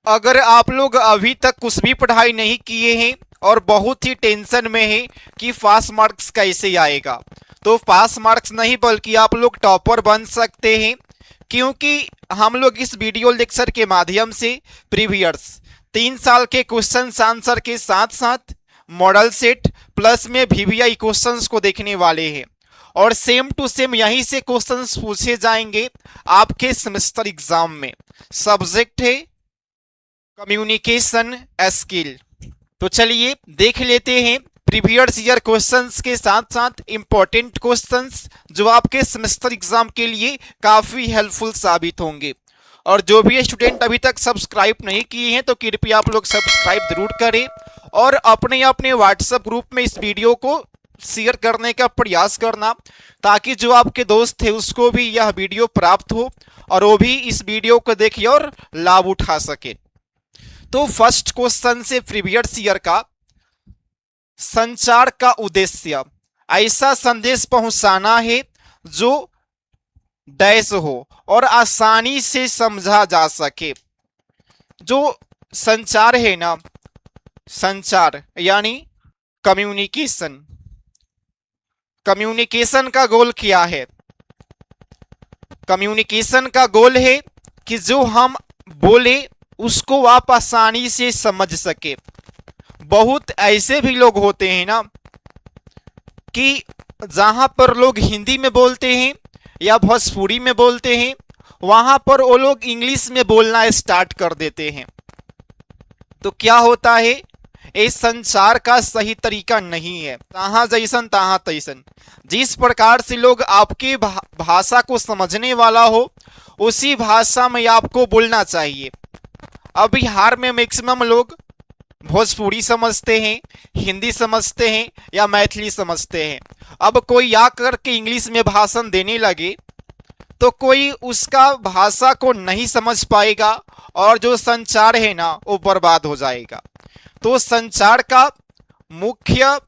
अगर आप लोग अभी तक कुछ भी पढ़ाई नहीं किए हैं और बहुत ही टेंशन में हैं कि पास मार्क्स कैसे आएगा, तो पास मार्क्स नहीं बल्कि आप लोग टॉपर बन सकते हैं, क्योंकि हम लोग इस वीडियो लेक्चर के माध्यम से प्रीवियस 3 साल के क्वेश्चन आंसर के साथ साथ मॉडल सेट प्लस में वीवीआई क्वेश्चंस को देखने वाले हैं और सेम टू सेम यहीं से क्वेश्चंस पूछे जाएंगे आपके सेमेस्टर एग्जाम में। सब्जेक्ट है कम्युनिकेशन स्किल। तो चलिए देख लेते हैं प्रीवियस ईयर क्वेश्चंस के साथ साथ इंपॉर्टेंट क्वेश्चंस जो आपके सेमेस्टर एग्जाम के लिए काफी हेल्पफुल साबित होंगे। और जो भी स्टूडेंट अभी तक सब्सक्राइब नहीं किए हैं तो कृपया आप लोग सब्सक्राइब जरूर करें और अपने अपने व्हाट्सएप ग्रुप में इस वीडियो को शेयर करने का प्रयास करना, ताकि जो आपके दोस्त है उसको भी यह वीडियो प्राप्त हो और वो भी इस वीडियो को देखे और लाभ उठा सके। तो फर्स्ट क्वेश्चन से प्रीवियस ईयर का, संचार का उद्देश्य ऐसा संदेश पहुंचाना है जो डैश हो और आसानी से समझा जा सके। जो संचार है ना, संचार यानी कम्युनिकेशन, कम्युनिकेशन का गोल क्या है? कम्युनिकेशन का गोल है कि जो हम बोले उसको आप आसानी से समझ सके। बहुत ऐसे भी लोग होते हैं ना कि जहां पर लोग हिंदी में बोलते हैं या भोजपुरी में बोलते हैं, वहां पर वो लोग इंग्लिश में बोलना स्टार्ट कर देते हैं। तो क्या होता है, ये संचार का सही तरीका नहीं है। तहां जैसन तहां तैसन, जिस प्रकार से लोग आपकी भाषा को समझने वाला हो उसी भाषा में आपको बोलना चाहिए। अब बिहार में मैक्सिमम लोग भोजपुरी समझते हैं, हिंदी समझते हैं या मैथिली समझते हैं। अब कोई आकर के इंग्लिश में भाषण देने लगे तो कोई उसका भाषा को नहीं समझ पाएगा और जो संचार है ना वो बर्बाद हो जाएगा। तो संचार का मुख्य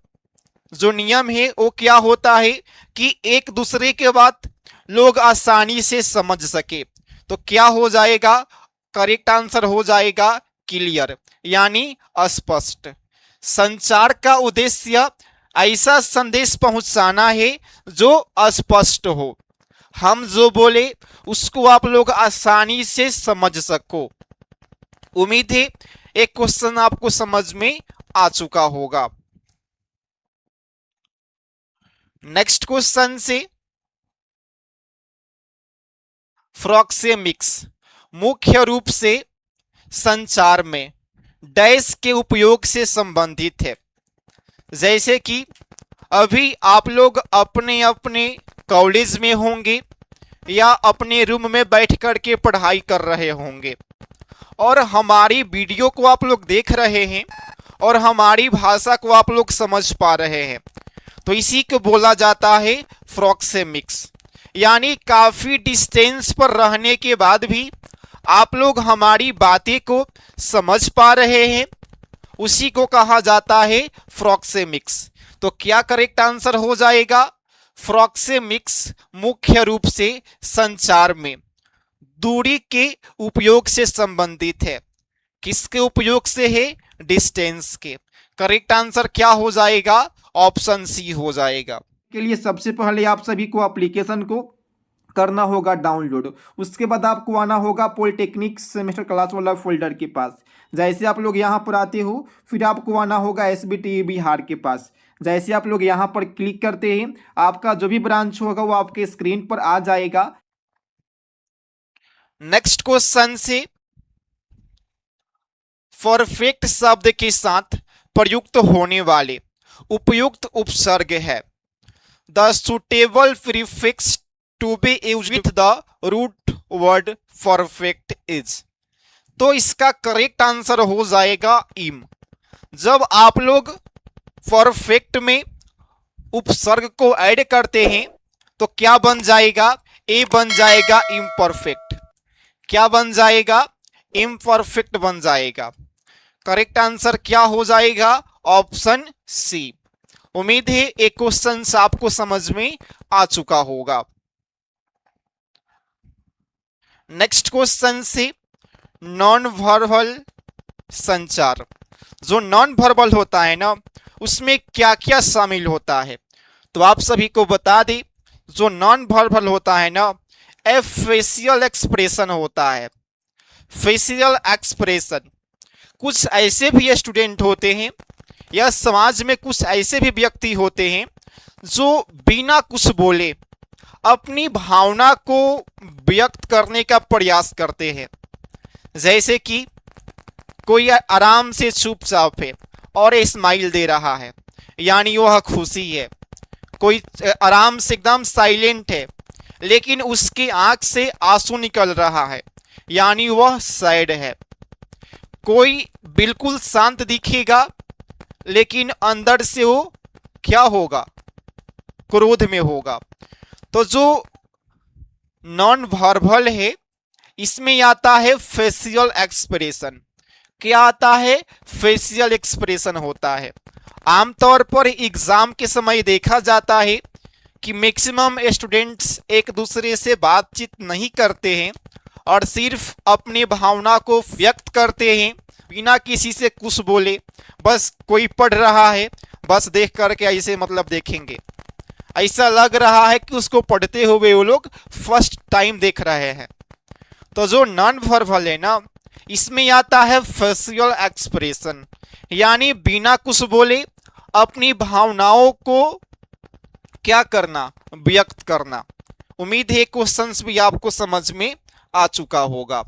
जो नियम है वो क्या होता है कि एक दूसरे के बात लोग आसानी से समझ सके। तो क्या हो जाएगा, करेक्ट आंसर हो जाएगा क्लियर यानी स्पष्ट। संचार का उद्देश्य ऐसा संदेश पहुंचाना है जो स्पष्ट हो, हम जो बोले उसको आप लोग आसानी से समझ सको। उम्मीद है एक क्वेश्चन आपको समझ में आ चुका होगा। नेक्स्ट क्वेश्चन से, प्रोक्सेमिक्स मुख्य रूप से संचार में डैश के उपयोग से संबंधित है। जैसे कि अभी आप लोग अपने अपने कॉलेज में होंगे या अपने रूम में बैठ कर के पढ़ाई कर रहे होंगे और हमारी वीडियो को आप लोग देख रहे हैं और हमारी भाषा को आप लोग समझ पा रहे हैं, तो इसी को बोला जाता है प्रोक्सेमिक्स। यानी काफी डिस्टेंस पर रहने के बाद भी आप लोग हमारी बातें को समझ पा रहे हैं, उसी को कहा जाता है प्रोक्सेमिक्स। तो क्या करेक्ट आंसर हो जाएगा, प्रोक्सेमिक्स मुख्य रूप से संचार में दूरी के उपयोग से संबंधित है। किसके उपयोग से है, डिस्टेंस के। करेक्ट आंसर क्या हो जाएगा, ऑप्शन सी हो जाएगा। के लिए सबसे पहले आप सभी को एप्लीकेशन को करना होगा डाउनलोड। उसके बाद आपको आना होगा पॉलिटेक्निक सेमेस्टर क्लास वाला फोल्डर के पास। जैसे आप लोग यहाँ पर आते हो फिर आपको आना होगा एसबीटी बिहार के पास। जैसे आप लोग यहाँ पर क्लिक करते हैं आपका जो भी ब्रांच होगा वो आपके स्क्रीन पर आ जाएगा। नेक्स्ट क्वेश्चन से, परफेक्ट शब्द के साथ प्रयुक्त होने वाले उपयुक्त उपसर्ग है। The suitable prefix to be used with the root word perfect is. तो इसका करेक्ट आंसर हो जाएगा इम। जब आप लोग परफेक्ट में उपसर्ग को ऐड करते हैं तो क्या बन जाएगा, ए बन जाएगा इम्परफेक्ट। क्या बन जाएगा, इम्परफेक्ट बन जाएगा। करेक्ट आंसर क्या हो जाएगा, ऑप्शन सी। उम्मीद है एक क्वेश्चन आपको समझ में आ चुका होगा। नेक्स्ट क्वेश्चन से, नॉन वर्बल संचार। जो नॉन वर्बल होता है ना, उसमें क्या क्या शामिल होता है, तो आप सभी को बता दें, जो नॉन वर्बल होता है ना, ए फेशियल एक्सप्रेशन होता है। फेशियल एक्सप्रेशन, कुछ ऐसे भी स्टूडेंट होते हैं या समाज में कुछ ऐसे भी व्यक्ति होते हैं जो बिना कुछ बोले अपनी भावना को व्यक्त करने का प्रयास करते हैं। जैसे कि कोई आराम से चुपचाप है और स्माइल दे रहा है, यानी वह खुशी है। कोई आराम से एकदम साइलेंट है, लेकिन उसकी आंख से आंसू निकल रहा है, यानी वह सैड है। कोई बिल्कुल शांत दिखेगा, लेकिन अंदर से वो क्या होगा, क्रोध में होगा। तो जो नॉन वर्बल है, इसमें आता है फेशियल एक्सप्रेशन। क्या आता है? फेशियल एक्सप्रेशन होता है। आमतौर पर एग्जाम के समय देखा जाता है कि मैक्सिमम स्टूडेंट्स एक दूसरे से बातचीत नहीं करते हैं और सिर्फ अपनी भावना को व्यक्त करते हैं बिना किसी से कुछ बोले। बस कोई पढ़ रहा है, बस देख करके ऐसे मतलब देखेंगे, ऐसा लग रहा है कि उसको पढ़ते हुए वो लोग फर्स्ट टाइम देख रहे हैं। तो जो नॉन वर्बल है ना, इसमें आता है फेशियल एक्सप्रेशन, यानी बिना कुछ बोले अपनी भावनाओं को क्या करना, व्यक्त करना। उम्मीद है क्वेश्चंस भी आपको समझ में आ चुका होगा।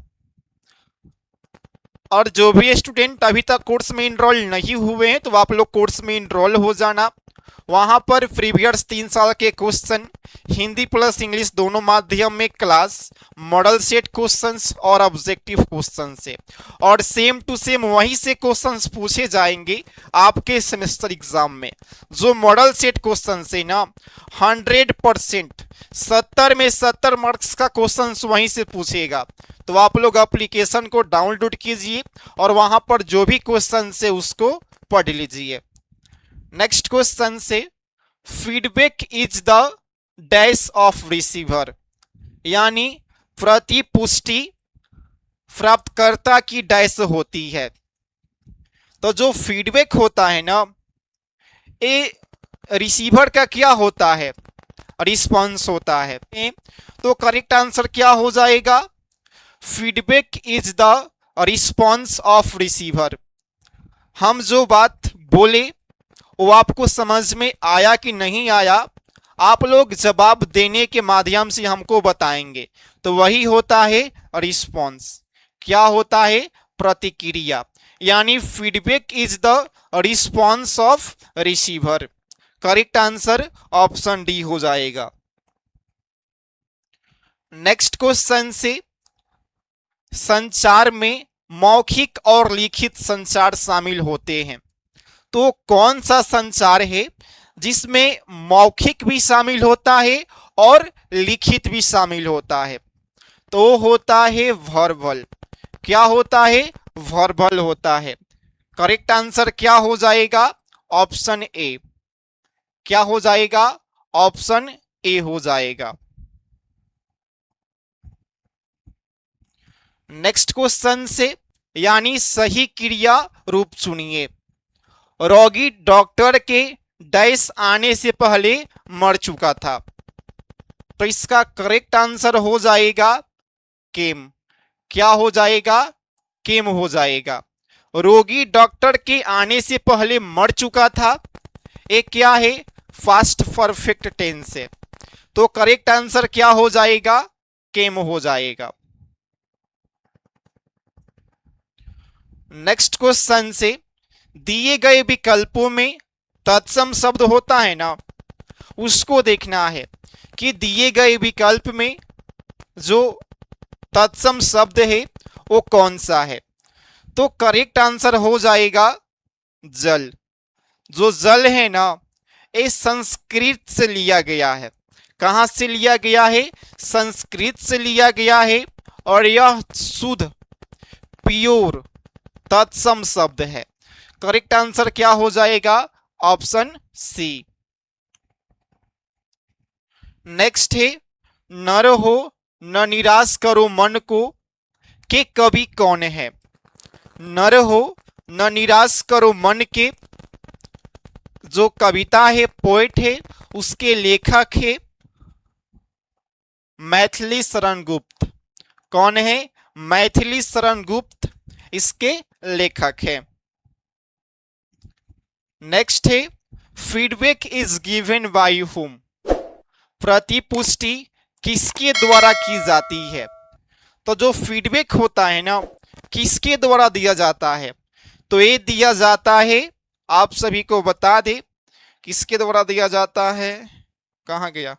और जो भी स्टूडेंट अभी तक कोर्स में इनरोल नहीं हुए हैं, तो आप लोग कोर्स में इनरोल हो जाना। वहां पर प्रीवियस 3 साल के क्वेश्चन हिंदी प्लस इंग्लिश दोनों माध्यम में क्लास, मॉडल सेट क्वेश्चंस और ऑब्जेक्टिव क्वेश्चन से, और सेम टू सेम वहीं से क्वेश्चंस पूछे जाएंगे आपके सेमेस्टर एग्जाम में। जो मॉडल सेट क्वेश्चन से ना 100% 70 में 70 मार्क्स का क्वेश्चन वहीं से पूछेगा। तो आप लोग एप्लीकेशन को डाउनलोड कीजिए और वहां पर जो भी क्वेश्चन है उसको पढ़ लीजिए। नेक्स्ट क्वेश्चन से, feedback is the dash of receiver, यानी प्रतिपुष्टि प्राप्तकर्ता की डैश होती है। तो जो फीडबैक होता है ना, ये रिसीवर का क्या होता है, रिस्पॉन्स होता है। तो करेक्ट आंसर क्या हो जाएगा? Feedback is the response of receiver. हम जो बात बोले वो आपको समझ में आया कि नहीं आया, आप लोग जवाब देने के माध्यम से हमको बताएंगे, तो वही होता है रिस्पॉन्स। क्या होता है? प्रतिक्रिया, यानी feedback is the response of receiver. Correct answer option D हो जाएगा। नेक्स्ट क्वेश्चन से, संचार में मौखिक और लिखित संचार शामिल होते हैं। तो कौन सा संचार है जिसमें मौखिक भी शामिल होता है और लिखित भी शामिल होता है? तो होता है वर्बल। क्या होता है? वर्बल होता है। करेक्ट आंसर क्या हो जाएगा? Option A. क्या हो जाएगा? ऑप्शन ए हो जाएगा। नेक्स्ट क्वेश्चन से, यानी सही क्रिया रूप चुनिए। रोगी डॉक्टर के डैश आने से पहले मर चुका था। तो इसका करेक्ट आंसर हो जाएगा केम। क्या हो जाएगा? केम हो जाएगा। रोगी डॉक्टर के आने से पहले मर चुका था, ये क्या है? फास्ट परफेक्ट टेंस है। तो करेक्ट आंसर क्या हो जाएगा? केम हो जाएगा। नेक्स्ट क्वेश्चन से, दिए गए विकल्पों में तत्सम शब्द होता है ना, उसको देखना है कि दिए गए विकल्प में जो तत्सम शब्द है वो कौन सा है। तो करेक्ट आंसर हो जाएगा जल। जो जल है ना, ये संस्कृत से लिया गया है। कहां से लिया गया है? संस्कृत से लिया गया है, और यह शुद्ध प्योर तत्सम शब्द है। करेक्ट आंसर क्या हो जाएगा? Option C. नेक्स्ट है, न रहो न निराश करो मन को, के कवि कौन है? नर हो न निराश करो मन के, जो कविता है पोएट है उसके लेखक है मैथिली शरण गुप्त। कौन है? मैथिली शरण गुप्त इसके लेखक है। नेक्स्ट है feedback is given by whom. प्रतिपुष्टि किसके द्वारा की जाती है? तो जो फीडबैक होता है ना, किसके द्वारा दिया जाता है? तो ये दिया जाता है, आप सभी को बता दे किसके द्वारा दिया जाता है। कहाँ गया?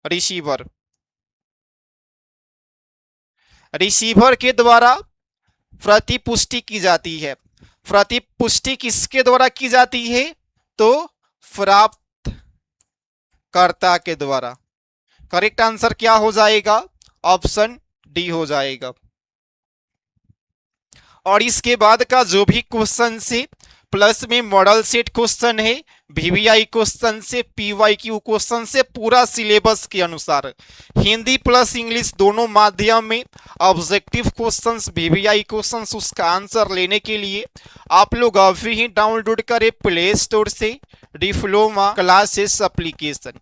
रिसीवर। रिसीवर के द्वारा प्रतिपुष्टि की जाती है। प्रतिपुष्टि किसके द्वारा की जाती है? तो प्राप्तकर्ता के द्वारा। करेक्ट आंसर क्या हो जाएगा? ऑप्शन डी हो जाएगा। और इसके बाद का जो भी क्वेश्चन से प्लस में मॉडल सेट क्वेश्चन है, वीवीआई क्वेश्चन से, पीवाईक्यू क्वेश्चन से, पूरा सिलेबस के अनुसार हिंदी प्लस इंग्लिश दोनों माध्यम में ऑब्जेक्टिव क्वेश्चंस, वीवीआई क्वेश्चंस, उसका आंसर लेने के लिए आप लोग अभी ही डाउनलोड करें प्ले स्टोर से डिप्लोमा क्लासेस एप्लीकेशन।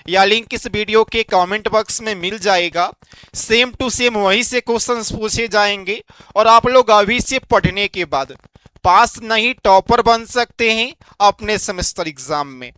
या लिंक इस वीडियो के कमेंट बॉक्स में मिल जाएगा। सेम टू सेम वहीं से क्वेश्चंस पूछे जाएंगे और आप लोग अभी से पढ़ने के बाद पास नहीं टॉपर बन सकते हैं अपने सेमेस्टर एग्जाम में।